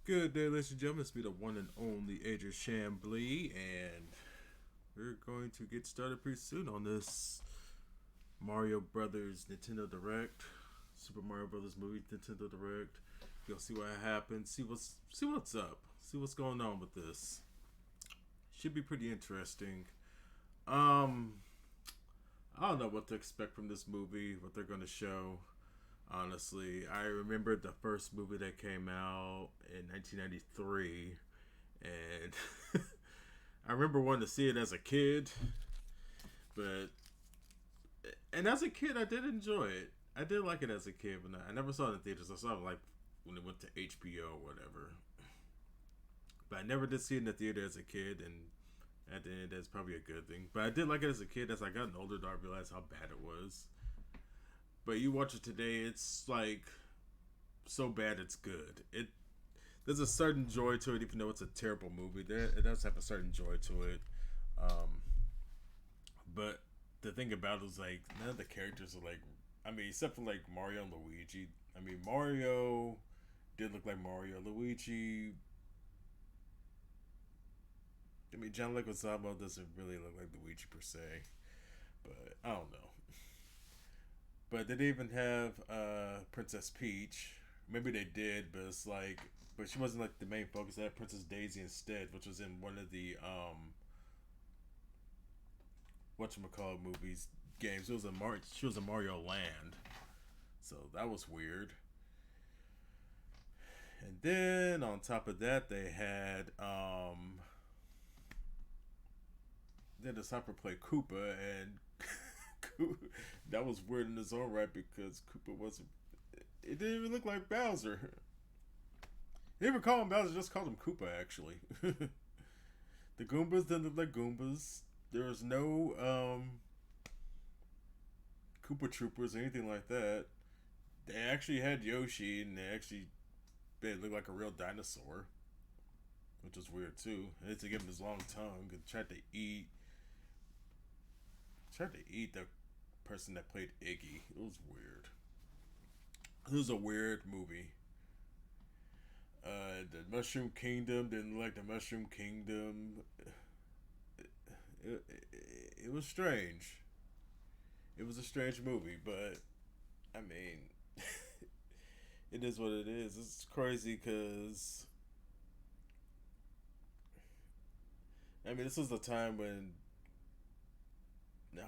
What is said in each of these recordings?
Good day, ladies and gentlemen. It's me, the one and only Adrian Chambly, and we're going to get started pretty soon on this Mario Brothers Nintendo Direct, Super Mario Brothers movie Nintendo Direct. You'll see what happens, see what's up, see what's going on with this. Should be pretty interesting. Um, I don't know what to expect from this movie, what they're going to show. Honestly, I remember the first movie that came out in 1993, and I remember wanting to see it as a kid, but as a kid, I did enjoy it. I did like it as a kid, but I never saw it in theaters. I saw it like when it went to HBO or whatever, but I never did see it in the theater as a kid, and at the end, that's probably a good thing. But I did like it as a kid. As I got older, I realized how bad it was. But you watch it today, it's like so bad it's good. There's a certain joy to it, even though it's a terrible movie. It does have a certain joy to it. Um, but the thing about it is like none of the characters are like, I mean, except for like Mario and Luigi. I mean, Mario did look like Mario. Luigi, I mean, John Leguizamo doesn't really look like Luigi per se. But I don't know. But they didn't even have Princess Peach. Maybe they did, but it's like, but she wasn't like the main focus. They had Princess Daisy instead, which was in one of the whatchamacallit movies games. It was she was in Mario Land, so that was weird. And then on top of that, they had they decided to play Koopa, and that was weird in its own right because Koopa wasn't. It didn't even look like Bowser. They didn't even call him Bowser, just called him Koopa actually. The Goombas didn't look like Goombas. There was no Koopa Troopers or anything like that. They actually had Yoshi, and they actually made it look like a real dinosaur, which was weird too. They had to give him his long tongue and tried to eat the person that played Iggy. It was weird. It was a weird movie. The Mushroom Kingdom didn't like the Mushroom Kingdom. It was strange. It was a strange movie, but I mean, it is what it is. It's crazy because I mean, this was a time when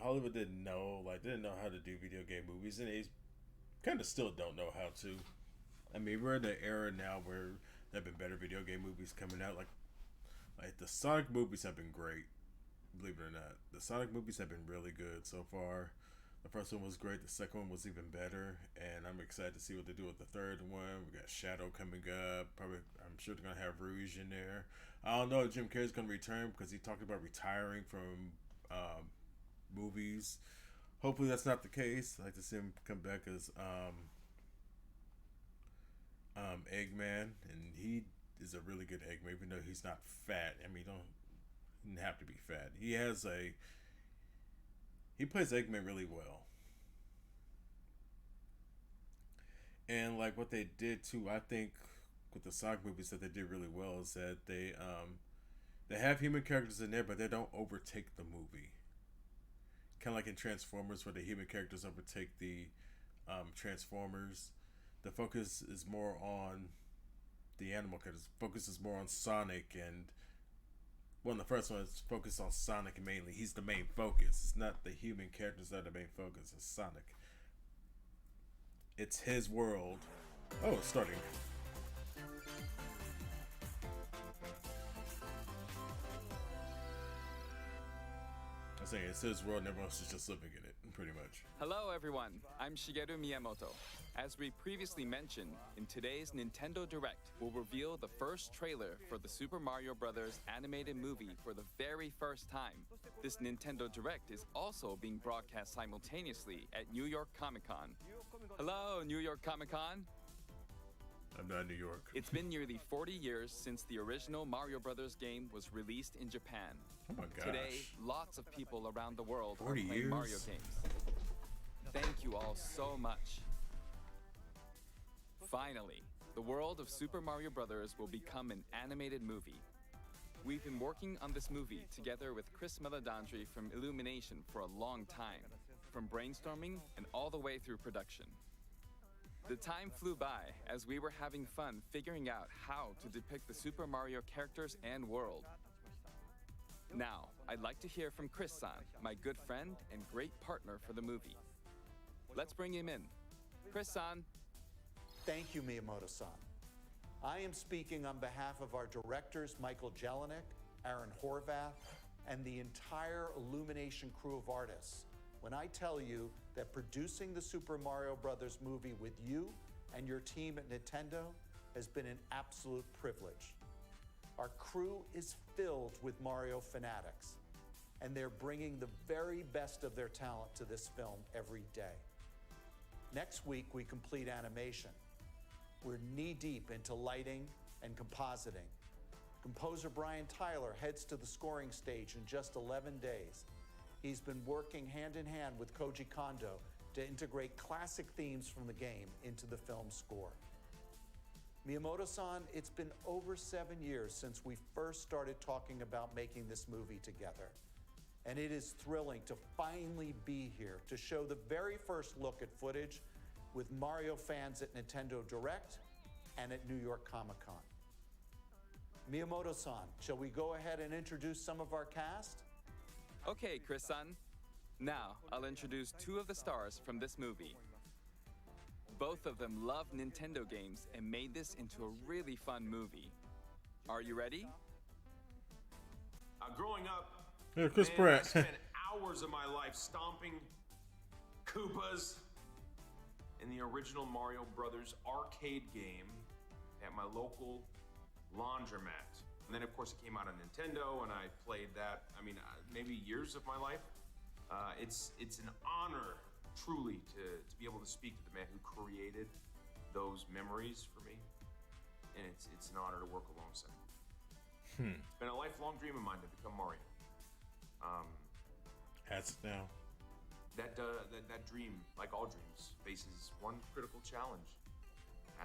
Hollywood didn't know how to do video game movies, and they kind of still don't know how to. I mean, we're in an era now where there have been better video game movies coming out. Like the Sonic movies have been great. Believe it or not, the Sonic movies have been really good so far. The first one was great. The second one was even better, and I'm excited to see what they do with the third one. We got Shadow coming up. Probably, I'm sure they're gonna have Rouge in there. I don't know if Jim Carrey's gonna return because he talked about retiring from movies. Hopefully, that's not the case. I'd like to see him come back as Eggman, and he is a really good Eggman, even though he's not fat. I mean, he don't have to be fat. He plays Eggman really well, and like what they did too, I think with the Sonic movies that they did really well is that they have human characters in there, but they don't overtake the movie. Kind of like in Transformers, where the human characters overtake the Transformers. The focus is more on the animal characters. Focus is more on Sonic, and well, the first one is focused on Sonic mainly. He's the main focus. It's not the human characters that are the main focus. It's Sonic. It's his world. Oh, it's starting. I'm saying it's his world, and everyone else is just living in it, pretty much. Hello everyone, I'm Shigeru Miyamoto. As we previously mentioned, in today's Nintendo Direct, we'll reveal the first trailer for the Super Mario Bros. Animated movie for the very first time. This Nintendo Direct is also being broadcast simultaneously at New York Comic Con. Hello, New York Comic Con. I'm not in New York. It's been nearly 40 years since the original Mario Bros. Game was released in Japan. Oh my gosh. Today, lots of people around the world are 40 playing years? Mario games. Thank you all so much. Finally, the world of Super Mario Bros. Will become an animated movie. We've been working on this movie together with Chris Meledandri from Illumination for a long time, from brainstorming and all the way through production. The time flew by as we were having fun figuring out how to depict the Super Mario characters and world. Now, I'd like to hear from Chris-san, my good friend and great partner for the movie. Let's bring him in. Chris-san. Thank you, Miyamoto-san. I am speaking on behalf of our directors, Michael Jelinek, Aaron Horvath, and the entire Illumination crew of artists when I tell you that producing the Super Mario Bros. Movie with you and your team at Nintendo has been an absolute privilege. Our crew is filled with Mario fanatics, and they're bringing the very best of their talent to this film every day. Next week, we complete animation. We're knee-deep into lighting and compositing. Composer Brian Tyler heads to the scoring stage in just 11 days. He's been working hand-in-hand with Koji Kondo to integrate classic themes from the game into the film score. Miyamoto-san, it's been over 7 years since we first started talking about making this movie together. And it is thrilling to finally be here to show the very first look at footage with Mario fans at Nintendo Direct and at New York Comic Con. Miyamoto-san, shall we go ahead and introduce some of our cast? Okay, Chris-san. Now, I'll introduce two of the stars from this movie. Both of them love Nintendo games and made this into a really fun movie. Are you ready? Growing up, Yeah, Chris man, Pratt. I spent hours of my life stomping Koopas in the original Mario Brothers arcade game at my local laundromat. And then, of course, it came out on Nintendo, and I played that, maybe years of my life. It's an honor, truly, to be able to speak to the man who created those memories for me. And it's an honor to work alongside him. It's been a lifelong dream of mine to become Mario. Has it now. That dream, like all dreams, faces one critical challenge,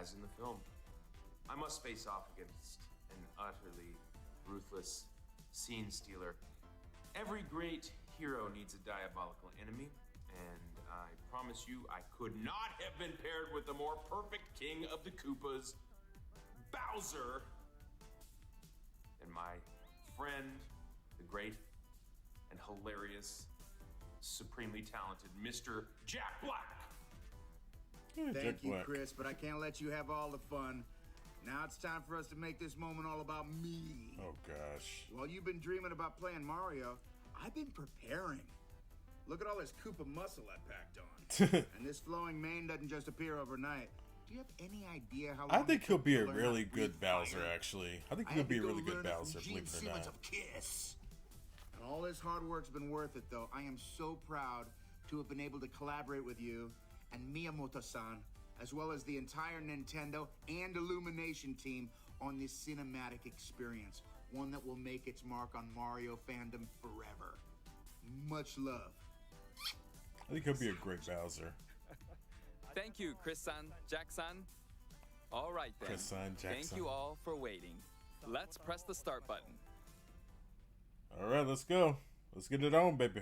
as in the film. I must face off against an utterly ruthless scene stealer. Every great hero needs a diabolical enemy, and I promise you I could not have been paired with the more perfect king of the Koopas, Bowser, and my friend, the great and hilarious, supremely talented Mr. Jack Black. Thank you, Chris, but I can't let you have all the fun. Now it's time for us to make this moment all about me. Oh, gosh. While you've been dreaming about playing Mario, I've been preparing. Look at all this Koopa muscle I packed on. And this flowing mane doesn't just appear overnight. Do you have any idea how long I think it he'll took be to a learn really how to good breathe fire? Bowser, actually. I think I he'll had be a to go really good learn it Bowser, from believe Gene it or Simmons not. of Kiss. And all this hard work's been worth it, though. I am so proud to have been able to collaborate with you and Miyamoto-san, as well as the entire Nintendo and Illumination team on this cinematic experience, one that will make its mark on Mario fandom forever. Much love. I think he'll be a great Bowser. Thank you, Chris-san, Jack-san. All right, then. Chris-san, Thank Jack-san. you all for waiting. Let's press the start button. All right, let's go. Let's get it on, baby.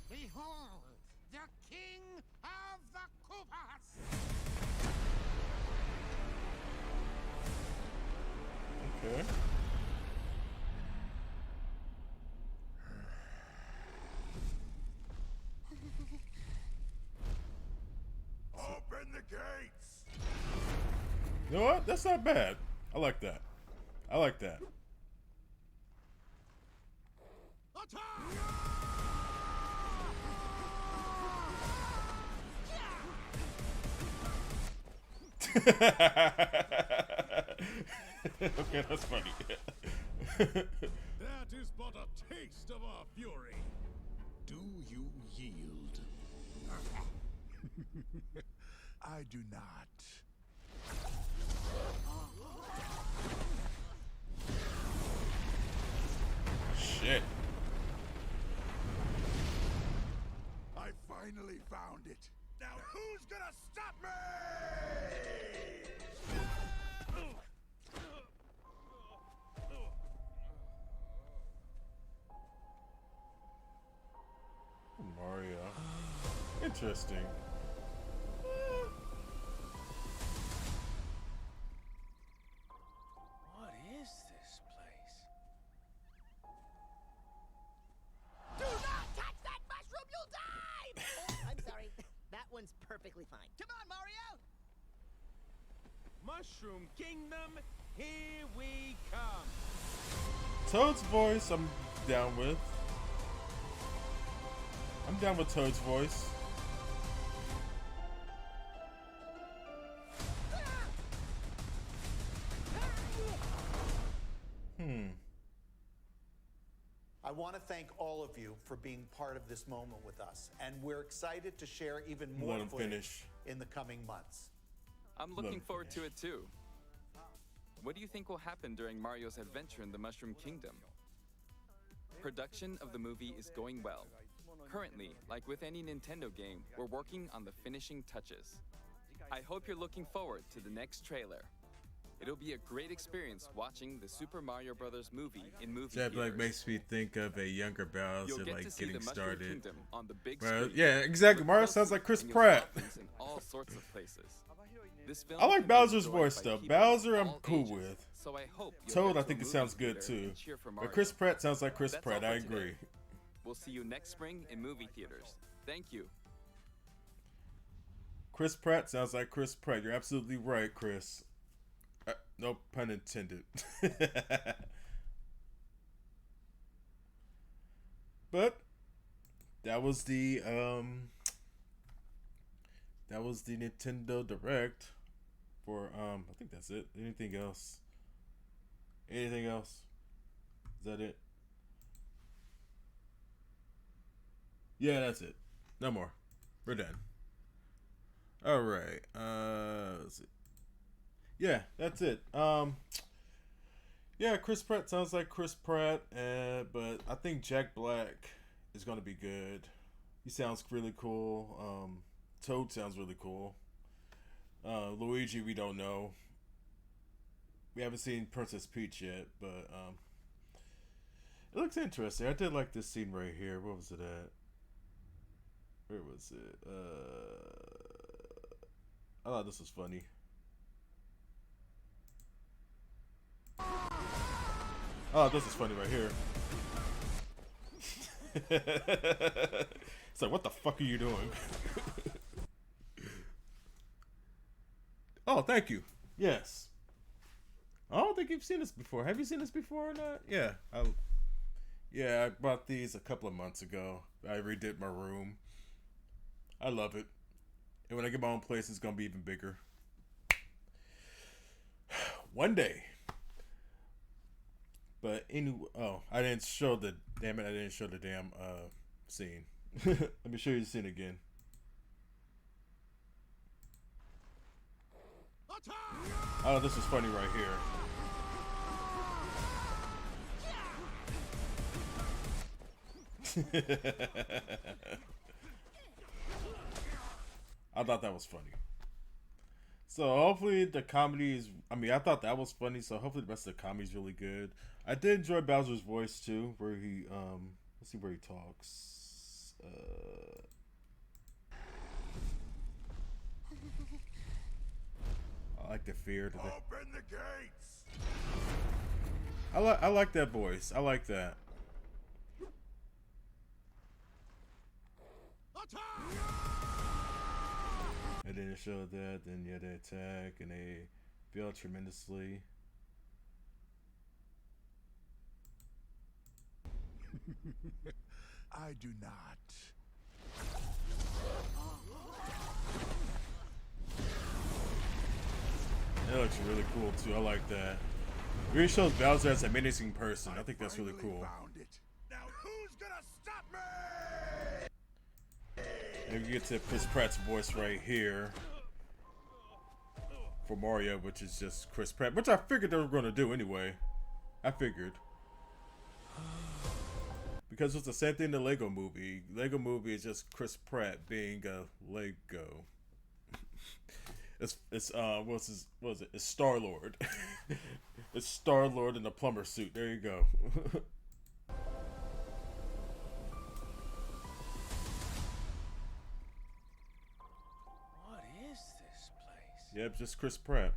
Behold, the king of the Koopas! Okay. Open the gates! You know what? That's not bad. I like that. I like that. Okay, that's funny. That is but a taste of our fury. Do you yield? I do not. Shit. I finally found it. Now who's gonna stop me? Mario. Interesting. What is this place? Do not touch that mushroom, you'll die! Oh, I'm sorry. That one's perfectly fine. Come on, Mario! Mushroom Kingdom, here we come. Toad's voice, I'm down with. I'm down with Toad's voice. I want to thank all of you for being part of this moment with us, and we're excited to share even more Let him footage finish. in the coming months. I'm looking forward to it too. What do you think will happen during Mario's adventure in the Mushroom Kingdom? Production of the movie is going well. Currently, like with any Nintendo game, we're working on the finishing touches. I hope you're looking forward to the next trailer. It'll be a great experience watching the Super Mario Bros. Movie in movie That theaters. like makes me think of a younger You'll Bowser get like to see the getting Mushroom started. Kingdom on the big Well, screen. yeah, exactly. Look Mario closely, sounds like Chris and you'll Pratt. spot things in all sorts of places. This film I like can be Bowser's enjoyed voice by though. people Bowser, of I'm all cool ages, with. So I hope you'll Toad, get I to a think it movie sounds good theater too. and cheer for But Mario. Chris Pratt sounds like Chris That's Pratt. all I for today. agree. We'll see you next spring in movie theaters. Thank you. Chris Pratt sounds like Chris Pratt. You're absolutely right, Chris. No pun intended. But that was the Nintendo Direct for I think that's it. Anything else? Anything else? Is that it? Yeah, that's it. No more. We're done. All right. Let's see. Yeah, that's it. Yeah, Chris Pratt sounds like Chris Pratt, but I think Jack Black is gonna be good. He sounds really cool. Toad sounds really cool. Luigi, we don't know. We haven't seen Princess Peach yet, but it looks interesting. I did like this scene right here. What was it at? Where was it? I thought this was funny. Oh, this is funny right here. It's like, what the fuck are you doing? Oh, thank you. Yes. I don't think you've seen this before. Have you seen this before or not? Yeah. I bought these a couple of months ago. I redid my room. I love it. And when I get my own place, it's going to be even bigger. One day. But anyway, I didn't show the damn scene. Let me show you the scene again. Oh, this is funny right here. I thought that was funny. So hopefully the comedy is, I thought that was funny, so hopefully the rest of the comedy is really good. I did enjoy Bowser's voice too, where he, let's see where he talks. I like the fear. Open the gates! I like that voice. I like that. And then it showed that, then yeah, they attack and they fail tremendously. I do not. That looks really cool too. I like that. It really shows Bowser as a menacing person. I think that's really cool. Found it. Now who's gonna stop me? And we get to Chris Pratt's voice right here for Mario, which is just Chris Pratt, which I figured they were going to do anyway. I figured. Because it's the same thing in the Lego movie. Lego movie is just Chris Pratt being a Lego. It's what is it? It's Star-Lord. It's Star-Lord in a plumber suit. There you go. What is this place? Yep, just Chris Pratt.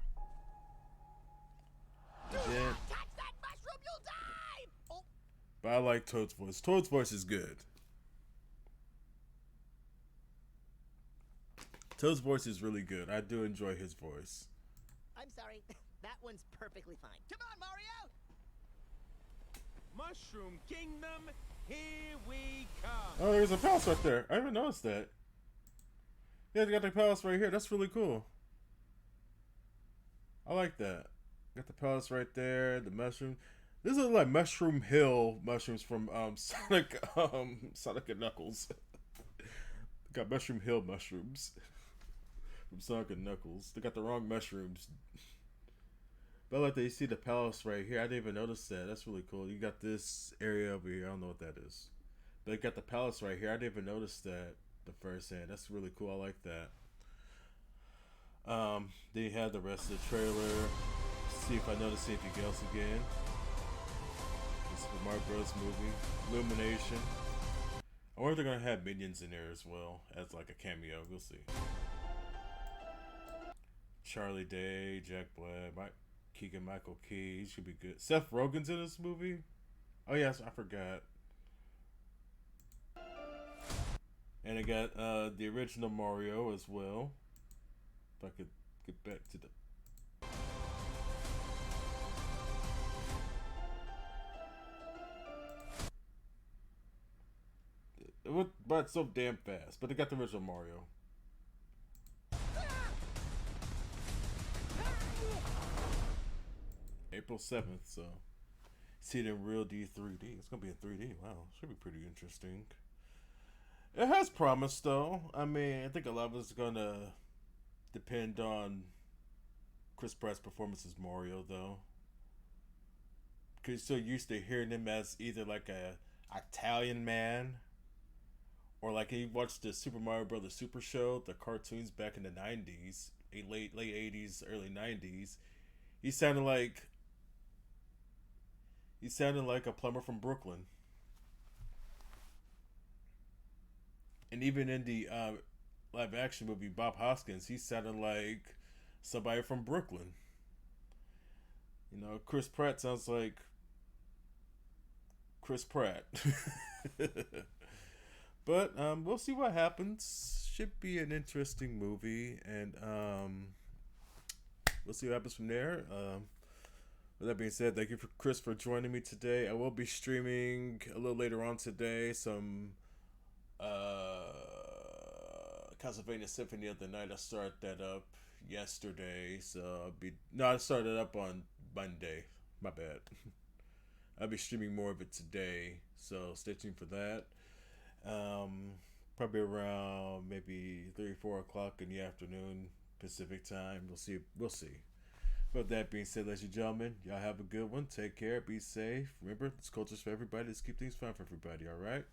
And then, Touch that mushroom, you'll die! Oh, but I like Toad's voice. Toad's voice is good. Toad's voice is really good. I do enjoy his voice. I'm sorry. That one's perfectly fine. Come on, Mario! Mushroom Kingdom, here we come. Oh, there's a palace right there. I haven't noticed that. Yeah, they got the palace right here. That's really cool. I like that. Got the palace right there. The mushroom. This is like Mushroom Hill mushrooms from Sonic and Knuckles. Got Mushroom Hill mushrooms from Sonic and Knuckles. They got the wrong mushrooms. But I like that you see the palace right here. I didn't even notice that. That's really cool. You got this area over here. I don't know what that is. But you got the palace right here. I didn't even notice that the first hand. That's really cool. I like that. Then you have the rest of the trailer. See if I notice anything else again. This is the Mario Bros. Movie. Illumination. I wonder if they're going to have minions in there as well. As like a cameo. We'll see. Charlie Day, Jack Black, Keegan-Michael Key. He should be good. Seth Rogen's in this movie? Oh yes, I forgot. And I got the original Mario as well. If I could get back to the... It went by so damn fast, but they got the original Mario. April 7th, so see it in real D3D. It's gonna be in 3D. Wow, should be pretty interesting. It has promise, though. I mean, I think a lot of it's gonna depend on Chris Pratt's performance as Mario, though. Because you're so used to hearing him as either like a Italian man, or like he watched the Super Mario Brothers Super Show, the cartoons back in the 90s, late 80s, early 90s. He sounded like a plumber from Brooklyn. And even in the live action movie Bob Hoskins, he sounded like somebody from Brooklyn. You know, Chris Pratt sounds like Chris Pratt. But we'll see what happens. Should be an interesting movie, and we'll see what happens from there. With that being said, thank you for Chris for joining me today. I will be streaming a little later on today some Castlevania Symphony of the Night. I started that up yesterday, so I started up on Monday. My bad. I'll be streaming more of it today, so stay tuned for that. Probably around maybe 3-4 o'clock in the afternoon Pacific time. We'll see. With that being said, ladies and gentlemen, y'all have a good one. Take care. Be safe. Remember, this culture's for everybody. Let's keep things fun for everybody. All right.